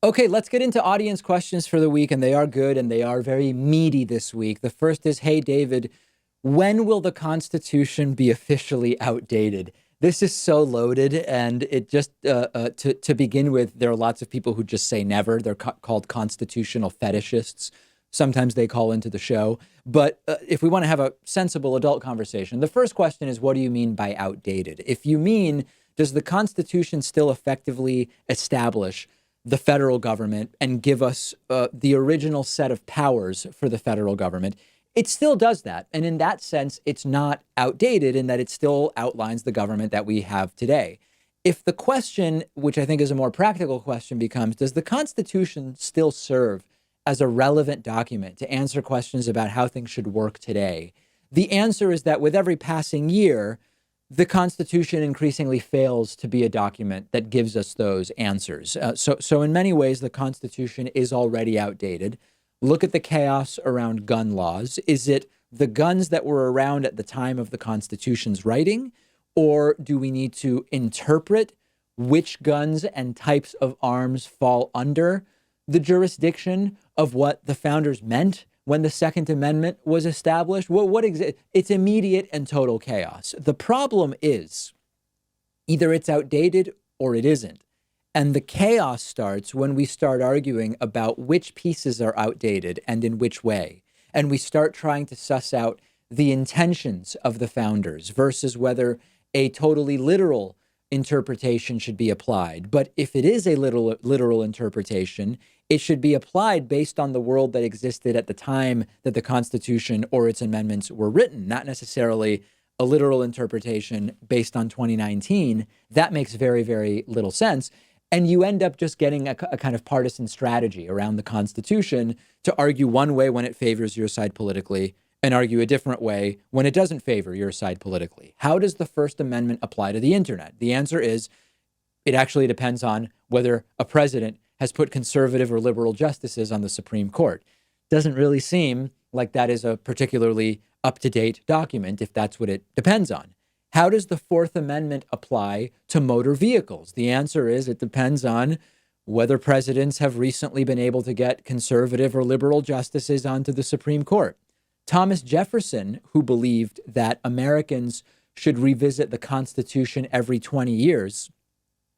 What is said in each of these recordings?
Okay, let's get into audience questions for the week, and they are good and they are very meaty this week. The first is, hey, David, when will the Constitution be officially outdated? This is so loaded, and it just, to begin with, there are lots of people who just say never. They're called constitutional fetishists. Sometimes they call into the show. But if we want to have a sensible adult conversation, the first question is, what do you mean by outdated? If you mean, does the Constitution still effectively establish the federal government and give us the original set of powers for the federal government? It still does that. And in that sense, it's not outdated in that it still outlines the government that we have today. If the question, which I think is a more practical question, becomes, does the Constitution still serve as a relevant document to answer questions about how things should work today? The answer is that with every passing year, the Constitution increasingly fails to be a document that gives us those answers. So in many ways, the Constitution is already outdated. Look at the chaos around gun laws. Is it the guns that were around at the time of the Constitution's writing, or do we need to interpret which guns and types of arms fall under the jurisdiction of what the founders meant when the Second Amendment was established? It's immediate and total chaos. The problem is either it's outdated or it isn't. And the chaos starts when we start arguing about which pieces are outdated and in which way. And we start trying to suss out the intentions of the founders versus whether a totally literal interpretation should be applied. But if it is a literal interpretation, it should be applied based on the world that existed at the time that the Constitution or its amendments were written, not necessarily a literal interpretation based on 2019. That makes very, very little sense. And you end up just getting a kind of partisan strategy around the Constitution to argue one way when it favors your side politically and argue a different way when it doesn't favor your side politically. How does the First Amendment apply to the internet? The answer is it actually depends on whether a president has put conservative or liberal justices on the Supreme Court. Doesn't really seem like that is a particularly up-to-date document if that's what it depends on. How does the Fourth Amendment apply to motor vehicles? The answer is it depends on whether presidents have recently been able to get conservative or liberal justices onto the Supreme Court. Thomas Jefferson, who believed that Americans should revisit the Constitution every 20 years,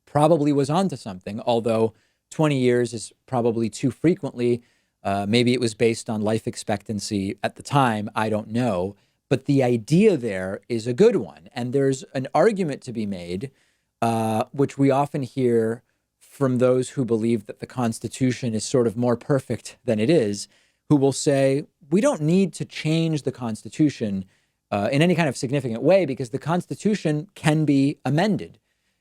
probably was onto something, although 20 years is probably too frequently. Maybe it was based on life expectancy at the time. I don't know. But the idea there is a good one. And there's an argument to be made, which we often hear from those who believe that the Constitution is sort of more perfect than it is, who will say, we don't need to change the Constitution in any kind of significant way because the Constitution can be amended.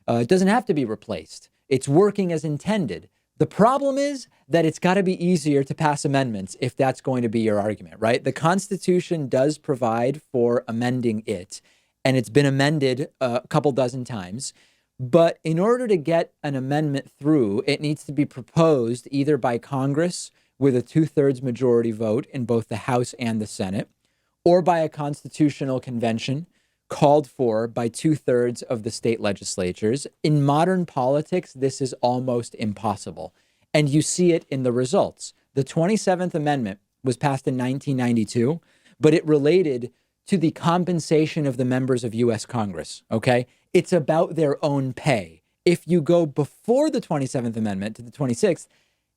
It doesn't have to be replaced. It's working as intended. The problem is that it's got to be easier to pass amendments if that's going to be your argument, right? The Constitution does provide for amending it, and it's been amended a couple dozen times. But in order to get an amendment through, it needs to be proposed either by Congress with a 2/3 majority vote in both the House and the Senate, or by a constitutional convention called for by 2/3 of the state legislatures. In modern politics, this is almost impossible. And you see it in the results. The 27th Amendment was passed in 1992, but it related to the compensation of the members of U.S. Congress, okay? It's about their own pay. If you go before the 27th Amendment to the 26th,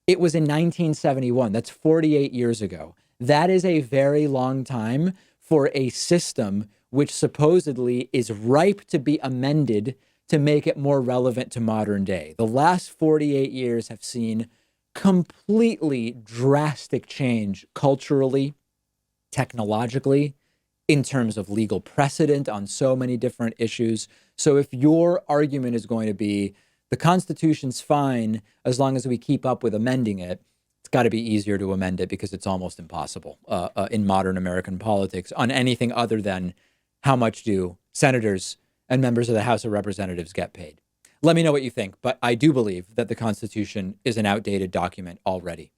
it was in 1971. That's 48 years ago. That is a very long time for a system which supposedly is ripe to be amended to make it more relevant to modern day. The last 48 years have seen completely drastic change culturally, technologically, in terms of legal precedent on so many different issues. So if your argument is going to be the Constitution's fine as long as we keep up with amending it, it's got to be easier to amend it because it's almost impossible in modern American politics on anything other than how much do senators and members of the House of Representatives get paid. Let me know what you think, but I do believe that the Constitution is an outdated document already.